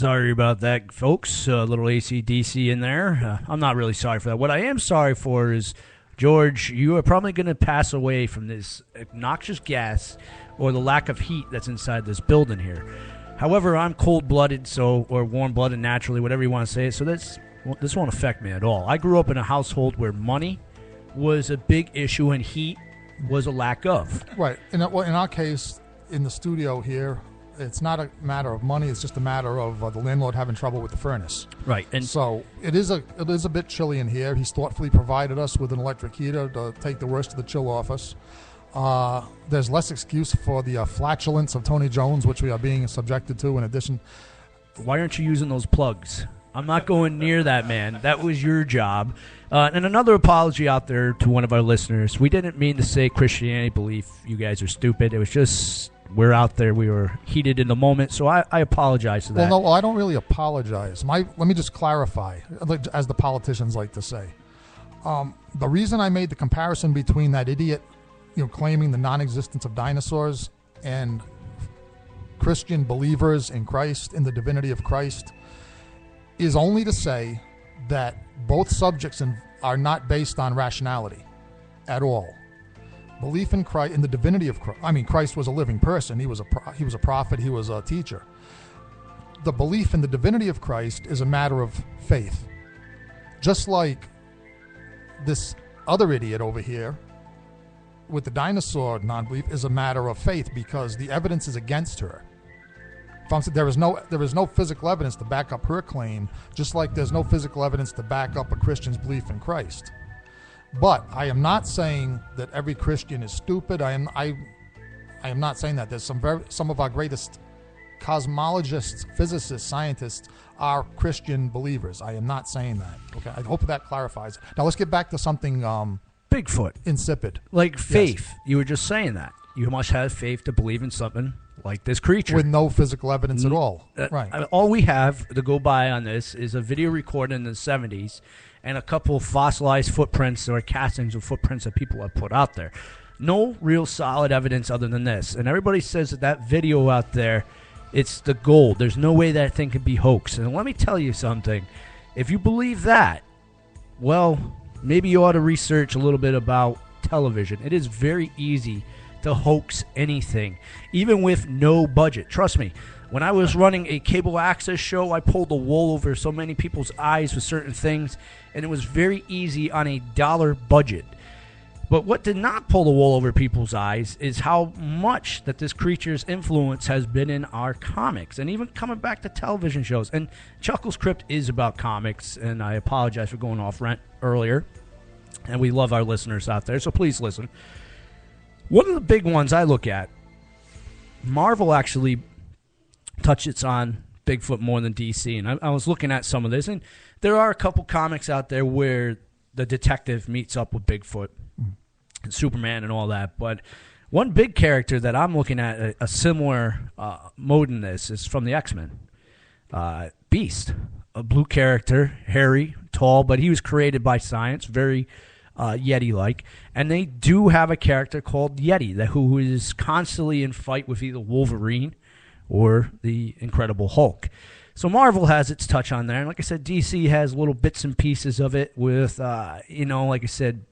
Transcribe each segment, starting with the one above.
Sorry about that, folks. A little AC/DC in there. I'm not really sorry for that. What I am sorry for is, George, you are probably going to pass away from this obnoxious gas or the lack of heat that's inside this building here. However, I'm cold-blooded, or warm-blooded naturally, whatever you want to say. So this won't affect me at all. I grew up in a household where money was a big issue and heat was a lack of. Right. In our case, in the studio here, it's not a matter of money. It's just a matter of the landlord having trouble with the furnace. Right. And so it is a bit chilly in here. He's thoughtfully provided us with an electric heater to take the worst of the chill off us. There's less excuse for the flatulence of Tony Jones, which we are being subjected to in addition. Why aren't you using those plugs? I'm not going near that, man. That was your job. And another apology out there to one of our listeners. We didn't mean to say Christianity belief. You guys are stupid. It was just we're out there. We were heated in the moment. So I apologize for that. Well, no, I don't really apologize. Let me just clarify, as the politicians like to say. The reason I made the comparison between that idiot claiming the non-existence of dinosaurs and Christian believers in Christ, in the divinity of Christ, is only to say that both subjects are not based on rationality at all. Belief in Christ, in the divinity of Christ. I mean, Christ was a living person. He was a prophet. He was a teacher. The belief in the divinity of Christ is a matter of faith. Just like this other idiot over here with the dinosaur non-belief is a matter of faith because the evidence is against her. There is no physical evidence to back up her claim, just like there's no physical evidence to back up a Christian's belief in Christ. But I am not saying that every Christian is stupid. I am not saying that. There's some of our greatest cosmologists, physicists, scientists are Christian believers. I am not saying that. Okay, I hope that clarifies. Now let's get back to something Bigfoot. Insipid. Like faith. Yes. You were just saying that. You must have faith to believe in something like this creature. With no physical evidence at all. Right. All we have to go by on this is a video recorded in the 70s and a couple of fossilized footprints or castings of footprints that people have put out there. No real solid evidence other than this. And everybody says that video out there, it's the gold. There's no way that thing could be hoax. And let me tell you something. If you believe that, well, maybe you ought to research a little bit about television. It is very easy to hoax anything, even with no budget. Trust me, when I was running a cable access show, I pulled the wool over so many people's eyes with certain things, and it was very easy on a dollar budget. But what did not pull the wool over people's eyes is how much that this creature's influence has been in our comics, and even coming back to television shows. And Chuckles Crypt is about comics, and I apologize for going off rent earlier, and we love our listeners out there, so please listen. One of the big ones I look at, Marvel actually touches on Bigfoot more than DC, and I was looking at some of this, and there are a couple comics out there where the detective meets up with Bigfoot, and Superman and all that, but one big character that I'm looking at, a similar mode in this, is from the X-Men. Beast, a blue character, hairy, tall, but he was created by science, very Yeti-like, and they do have a character called Yeti who is constantly in fight with either Wolverine or the Incredible Hulk. So Marvel has its touch on there, and like I said, DC has little bits and pieces of it with, like I said,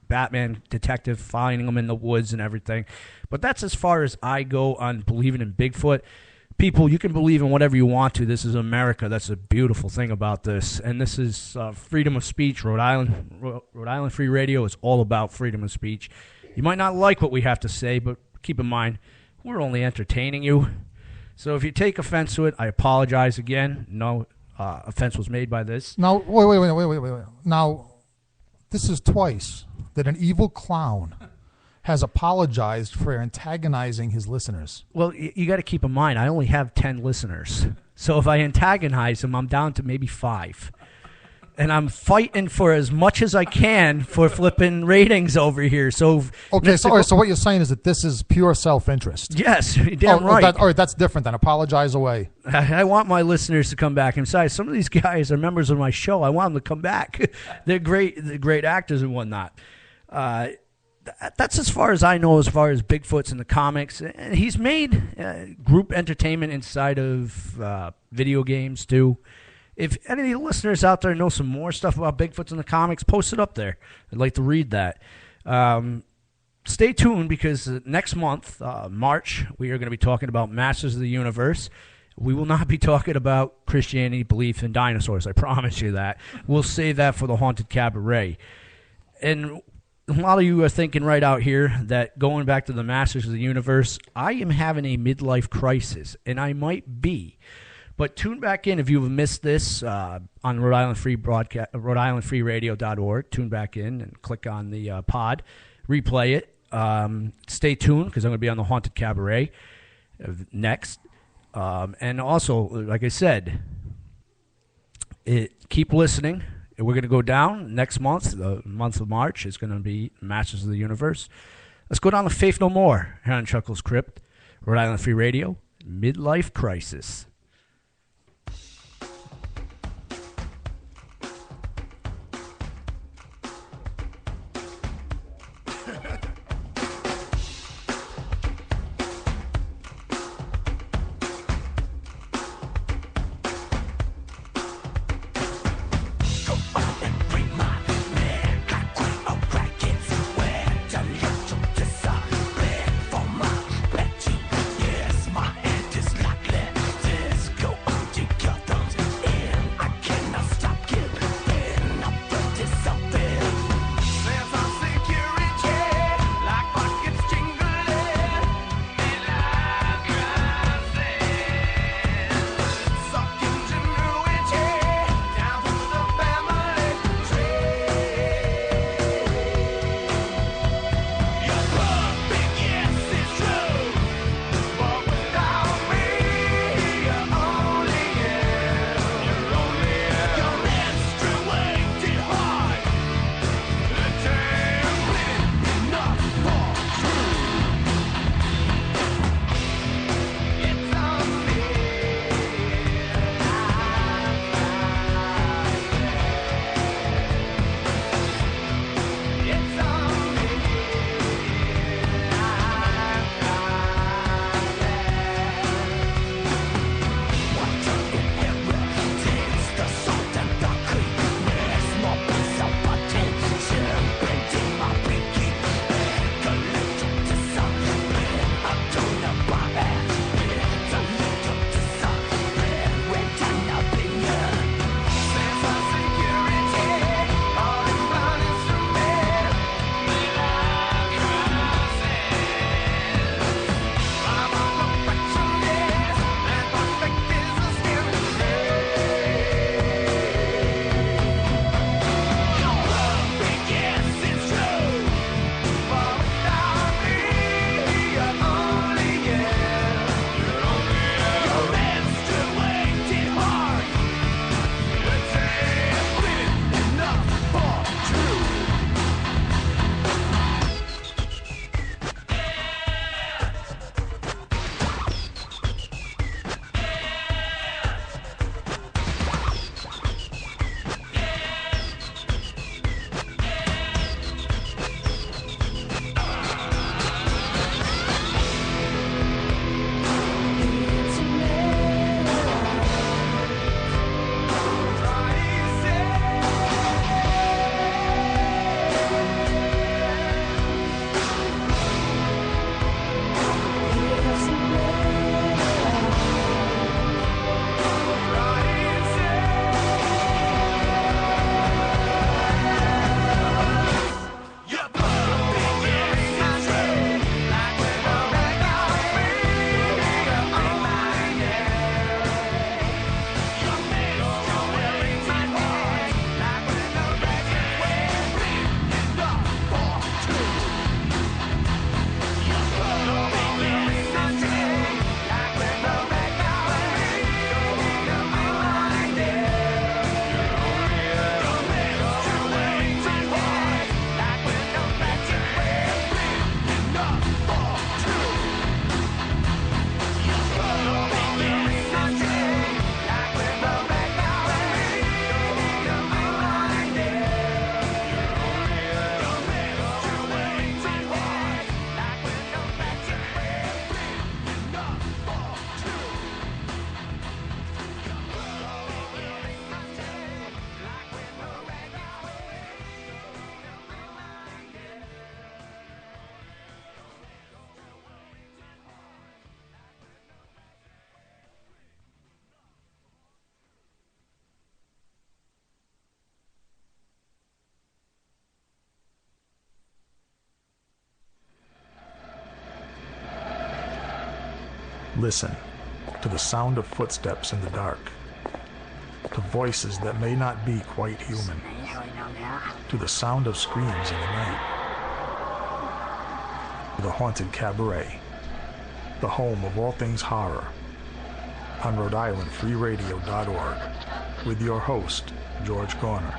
Batman detective finding them in the woods and everything. But that's as far as I go on believing in Bigfoot. People, you can believe in whatever you want to. This is America. That's a beautiful thing about this. And this is freedom of speech. Rhode Island Free Radio is all about freedom of speech. You might not like what we have to say, but keep in mind, we're only entertaining you. So if you take offense to it, I apologize again. No offense was made by this. Now, wait. Now, this is twice that an evil clown has apologized for antagonizing his listeners. Well, you got to keep in mind, I only have 10 listeners. So if I antagonize them, I'm down to maybe 5. And I'm fighting for as much as I can for flipping ratings over here. So okay, so what you're saying is that this is pure self-interest. Yes, you're damn right. All right, that's different than apologize away. I want my listeners to come back. And besides, some of these guys are members of my show. I want them to come back. They're great actors and whatnot. that's as far as I know as far as Bigfoot's in the comics. And he's made group entertainment inside of video games, too. If any of the listeners out there know some more stuff about Bigfoot's in the comics, post it up there. I'd like to read that. Stay tuned because next month, March, we are going to be talking about Masters of the Universe. We will not be talking about Christianity, belief in dinosaurs. I promise you that. We'll save that for the Haunted Cabaret. And a lot of you are thinking right out here that going back to the Masters of the Universe, I am having a midlife crisis, and I might be. But tune back in if you've missed this on Rhode Island Free Broadcast, Rhode Tune back in and click on the pod, replay it. Stay tuned because I'm going to be on the Haunted Cabaret next. And also, like I said, keep listening. We're going to go down next month. The month of March is going to be Masters of the Universe. Let's go down to Faith No More here on Chuckles Crypt, Rhode Island Free Radio, Midlife Crisis. Yes, my hand is like lead. Listen to the sound of footsteps in the dark, to voices that may not be quite human, to the sound of screams in the night, to the haunted cabaret, the home of all things horror, on Rhode IslandFreeRadio.org, with your host, George Garner.